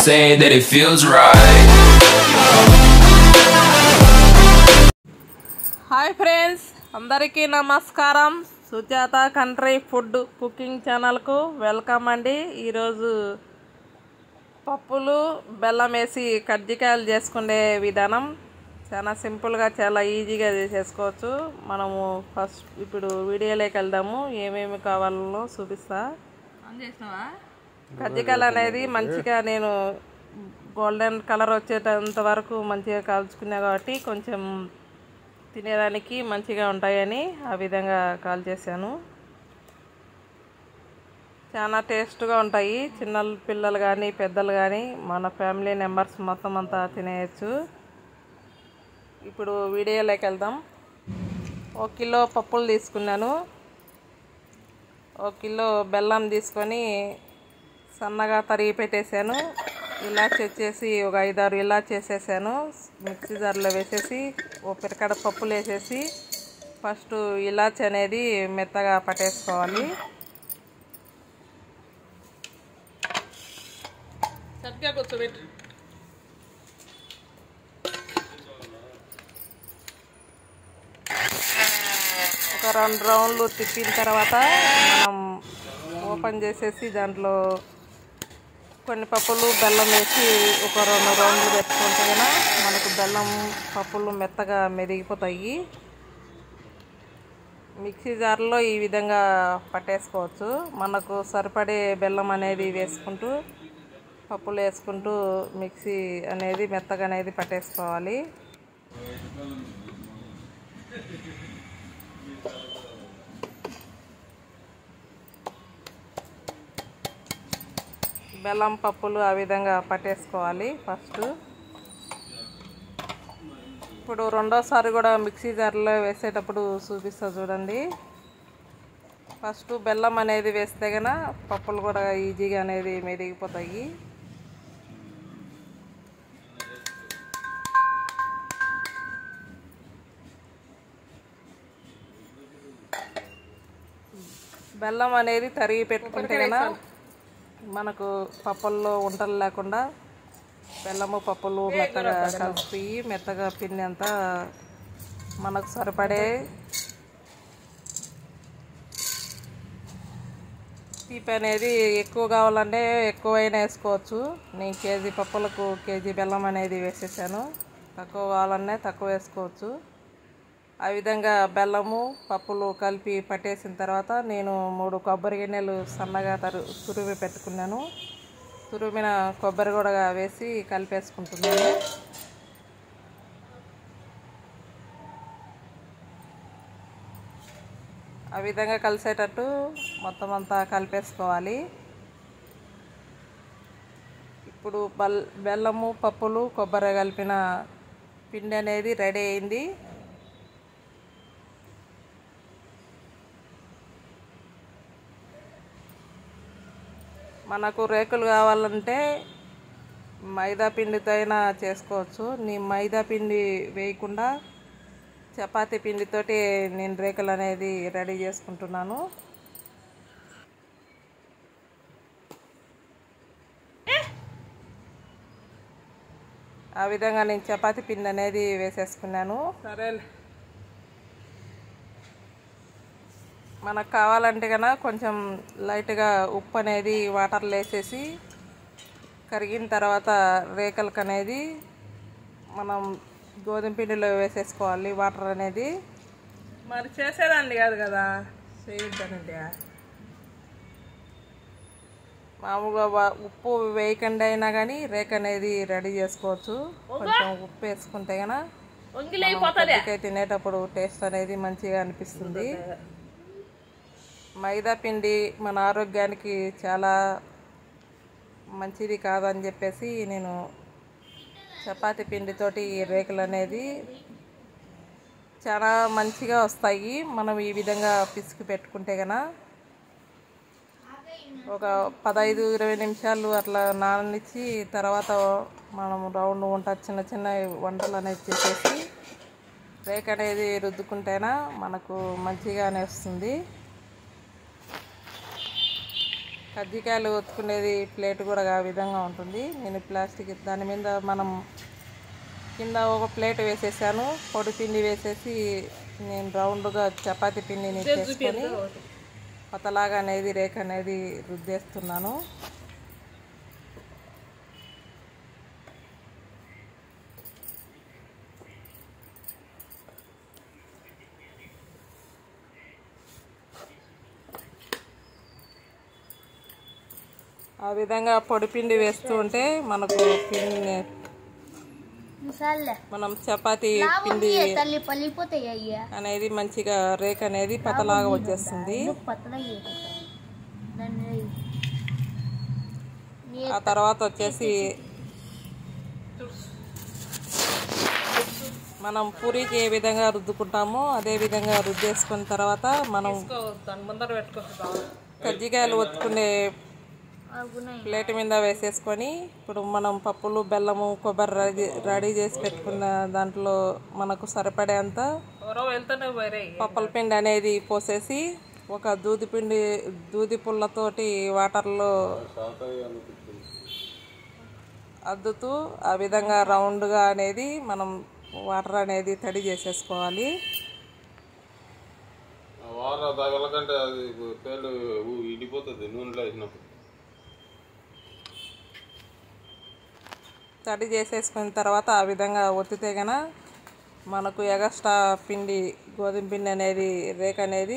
say that it feels right. Hi friends, అందరికీ నమస్కారం. Sujatha country food cooking ఛానల్కు welcome అండి. ఈరోజు పప్పులు బెల్లం వేసి కజ్జికాయలు చేసుకునే విధానం చాలా సింపుల్గా, చాలా ఈజీగా చేసుకోవచ్చు. మనము ఫస్ట్ ఇప్పుడు వీడియోలోకి వెళ్దాము. ఏమేమి కావాలో చూపిస్తా. కజ్జికాయలు అనేది మంచిగా నేను గోల్డెన్ కలర్ వచ్చేటంత వరకు మంచిగా కాల్చుకున్నా కాబట్టి కొంచెం తినేదానికి మంచిగా ఉంటాయని ఆ విధంగా కాల్ చేశాను. చాలా టేస్ట్గా ఉంటాయి. చిన్న పిల్లలు కానీ పెద్దలు కానీ మన ఫ్యామిలీ మెంబర్స్ మొత్తం అంతా తినేయచ్చు. ఇప్పుడు వీడియోలోకి వెళ్దాం. 1 కిలో పప్పులు తీసుకున్నాను. 1 కిలో బెల్లం తీసుకొని సన్నగా తరిగి పెట్టేశాను. ఇలాచి వచ్చేసి ఒక 5-6 ఇలాచి వేసేసాను. మిక్సీ జార్లో వేసేసి ఒక పిరకడ పప్పులు వేసేసి ఫస్ట్ ఇలాచి అనేది మెత్తగా పట్టేసుకోవాలి. సరిగ్గా కూర్చోబెట్టు. ఒక 2 రౌండ్లు తిప్పిన తర్వాత మనం ఓపెన్ చేసేసి దాంట్లో కొన్ని పప్పులు బెల్లం వేసి ఒక 2 రౌండ్లు పెట్టుకుంటే కనుక మనకు బెల్లం పప్పులు మెత్తగా మెదిగిపోతాయి. మిక్సీ జార్లో ఈ విధంగా పట్టేసుకోవచ్చు. మనకు సరిపడే బెల్లం అనేది వేసుకుంటూ పప్పులు వేసుకుంటూ మిక్సీ అనేది మెత్తగా అనేది పట్టేసుకోవాలి. బెల్లం పప్పులు ఆ విధంగా పట్టేసుకోవాలి ఫస్ట్. ఇప్పుడు రెండోసారి కూడా మిక్సీ జార్లో వేసేటప్పుడు చూపిస్తా చూడండి. ఫస్ట్ బెల్లం అనేది వేస్తే కనుక పప్పులు కూడా ఈజీగా అనేది మెదిగిపోతాయి. బెల్లం అనేది తరిగి పెట్టుకుంటే కనుక మనకు పప్పుల్లో ఉంటలు లేకుండా బెల్లము పప్పులు మెత్తగా కలిసిపోయి మెత్తగా పిండి అంతా మనకు సరిపడే తీపి అనేది ఎక్కువ కావాలంటే ఎక్కువైనా వేసుకోవచ్చు. నేను కేజీ పప్పులకు కేజీ బెల్లం అనేది వేసేసాను. తక్కువ కావాలన్నా తక్కువ వేసుకోవచ్చు. ఆ విధంగా బెల్లము పప్పులు కలిపి పట్టేసిన తర్వాత నేను 3 కొబ్బరి గిన్నెలు సన్నగా తురిమి పెట్టుకున్నాను. తురిమిన కొబ్బరి కూడా వేసి కలిపేసుకుంటున్నాను. ఆ విధంగా కలిసేటట్టు మొత్తం అంతా కలిపేసుకోవాలి. ఇప్పుడు బెల్లము పప్పులు కొబ్బరి కలిపిన పిండి అనేది రెడీ అయింది. మనకు రేకులు కావాలంటే మైదా పిండితో అయినా చేసుకోవచ్చు. నేను మైదా పిండి వేయకుండా చపాతీ పిండితోటి నేను రేకులు అనేది రెడీ చేసుకుంటున్నాను. ఆ విధంగా నేను చపాతీ పిండి అనేది వేసేసుకున్నాను. సరే, మనకు కావాలంటే కనుక కొంచెం లైట్గా ఉప్పు అనేది వాటర్లో వేసేసి కరిగిన తర్వాత రేకలకు అనేది మనం గోధుమ పిండిలో వేసేసుకోవాలి. వాటర్ అనేది మరి చేసేదాన్ని కాదు కదా, చేయొద్దనండి. మామూలుగా ఉప్పు వేయకుండా అయినా కానీ రేక్ అనేది రెడీ చేసుకోవచ్చు. కొంచెం ఉప్పు వేసుకుంటే కనుక తినేటప్పుడు టేస్ట్ అనేది మంచిగా అనిపిస్తుంది. మైదా పిండి మన ఆరోగ్యానికి చాలా మంచిది కాదని చెప్పేసి నేను చపాతీ పిండితోటి రేకులు అనేది చాలా మంచిగా వస్తాయి. మనం ఈ విధంగా పిసికి పెట్టుకుంటే కనుక ఒక 15-20 నిమిషాలు అట్లా నాననిచ్చి తర్వాత మనం రౌండ్ వంట చిన్న చిన్న వంటలు అనేది చేసేసి రేక్ అనేది రుద్దుకుంటేనా మనకు మంచిగానే వస్తుంది. కజ్జికాయలు ఒత్తుకునేది ప్లేట్ కూడా ఆ విధంగా ఉంటుంది. నేను ప్లాస్టిక్ దాని మీద మనం కింద ఒక ప్లేట్ వేసేసాను. పొడి పిండి వేసేసి నేను రౌండ్గా చపాతీ పిండిని చేసుకొని పతలాగా అనేది రేఖ అనేది రుద్దేస్తున్నాను. ఆ విధంగా పొడిపిండి వేస్తూ ఉంటే మనకు పిండి మనం చపాతీ పిండి అనేది మంచిగా రేఖ అనేది పతలాగా వచ్చేస్తుంది. ఆ తర్వాత వచ్చేసి మనం పూరీకి ఏ విధంగా రుద్దుకుంటామో అదే విధంగా రుద్దేసుకున్న తర్వాత మనం కజ్జికాయలు ఒత్తుకునే ప్లేట్ మీద వేసేసుకొని ఇప్పుడు మనం పప్పులు, బెల్లము, కొబ్బరి రెడీ చేసి పెట్టుకున్న దాంట్లో మనకు సరిపడేంత పప్పుల పిండి అనేది పోసేసి ఒక దూది పుల్లతోటి వాటర్లో అద్దుతూ ఆ విధంగా రౌండ్గా అనేది మనం వాటర్ అనేది తడి చేసేసుకోవాలి. తడి చేసేసుకున్న తర్వాత ఆ విధంగా ఒత్తితే గన మనకు ఎగస్ట్రా పిండి గోధుమ పిండి అనేది రేఖ అనేది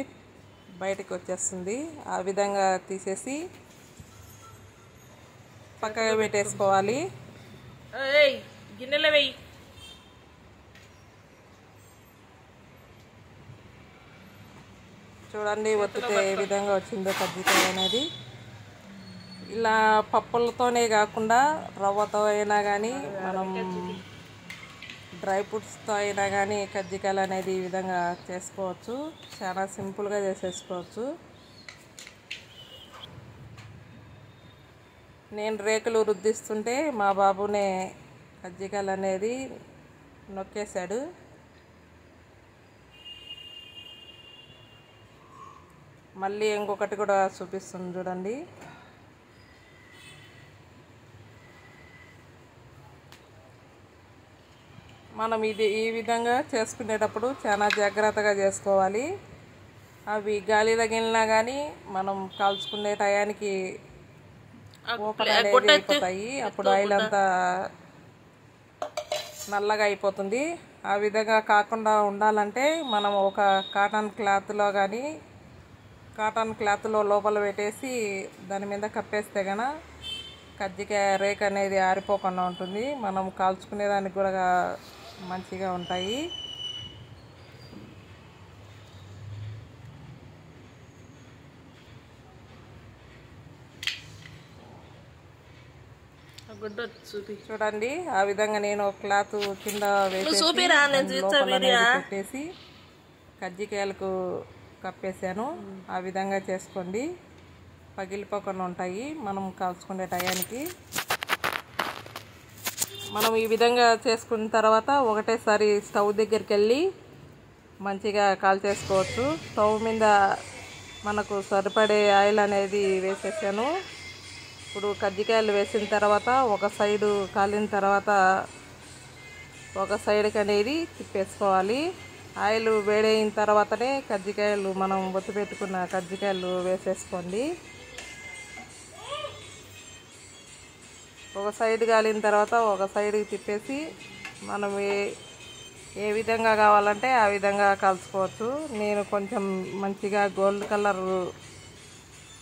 బయటకు వచ్చేస్తుంది. ఆ విధంగా తీసేసి పక్కగా పెట్టేసుకోవాలి. గిన్నెలో వేయి. చూడండి ఒత్తితే ఏ విధంగా వచ్చిందో కజ్జికాయ అనేది. ఇలా పప్పులతోనే కాకుండా రవ్వతో అయినా కానీ మనం డ్రై ఫ్రూట్స్తో అయినా కానీ కజ్జికాయలు అనేది ఈ విధంగా చేసుకోవచ్చు. చాలా సింపుల్గా చేసేసుకోవచ్చు. నేను రేకులు రుద్దిస్తుంటే మా బాబునే కజ్జికాయలు అనేది నొక్కేశాడు. మళ్ళీ ఇంకొకటి కూడా చూపిస్తుంది చూడండి. మనం ఈ విధంగా చేసుకునేటప్పుడు చాలా జాగ్రత్తగా చేసుకోవాలి. అవి గాలి తగిలినా కానీ మనం కాల్చుకునే టయానికి ఓపెన్ అనేది అయిపోతాయి. అప్పుడు ఆయిల్ అంతా నల్లగా అయిపోతుంది. ఆ విధంగా కాకుండా ఉండాలంటే మనం ఒక కాటన్ క్లాత్లో లోపల పెట్టేసి దాని మీద కప్పేస్తే కనుక కజ్జికాయ రేఖ అనేది ఆరిపోకుండా ఉంటుంది. మనం కాల్చుకునేదానికి కూడా మంచిగా ఉంటాయి. చూడండి ఆ విధంగా నేను క్లాత్ కింద పెట్టేసి కజ్జికాయలకు కప్పేసాను. ఆ విధంగా చేసుకోండి, పగిలిపోకుండా ఉంటాయి మనం కాల్చుకునే టయానికి. మనం ఈ విధంగా చేసుకున్న తర్వాత ఒకటేసారి స్టవ్ దగ్గరికి వెళ్ళి మంచిగా కాల్చేసుకోవచ్చు. స్టవ్ మీద మనకు సరిపడే ఆయిల్ అనేది వేసేసాను. ఇప్పుడు కజ్జికాయలు వేసిన తర్వాత ఒక సైడు కాలిన తర్వాత ఒక సైడ్కి అనేది తిప్పేసుకోవాలి. ఆయిల్ వేడైన తర్వాతనే కజ్జికాయలు మనం ఒత్తి పెట్టుకున్న కజ్జికాయలు వేసేసుకోండి. ఒక సైడ్ కాలిన తర్వాత ఒక సైడ్కి తిప్పేసి మనం ఏ విధంగా కావాలంటే ఆ విధంగా కాల్చుకోవచ్చు. నేను కొంచెం మంచిగా గోల్డ్ కలర్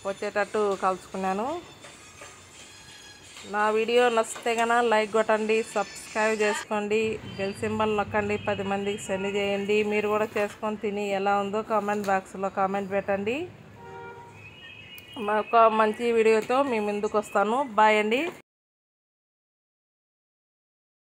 వచ్చేటట్టు కాల్చుకున్నాను. నా వీడియో నచ్చితే కనుక లైక్ కొట్టండి, సబ్స్క్రైబ్ చేసుకోండి, బెల్ సింబల్ నొక్కండి, 10 మందికి సెండ్ చేయండి. మీరు కూడా చేసుకొని తిని ఎలా ఉందో కామెంట్ బాక్స్లో కామెంట్ పెట్టండి. ఒక మంచి వీడియోతో మీ ముందుకు వస్తాను. బాయ్ అండి.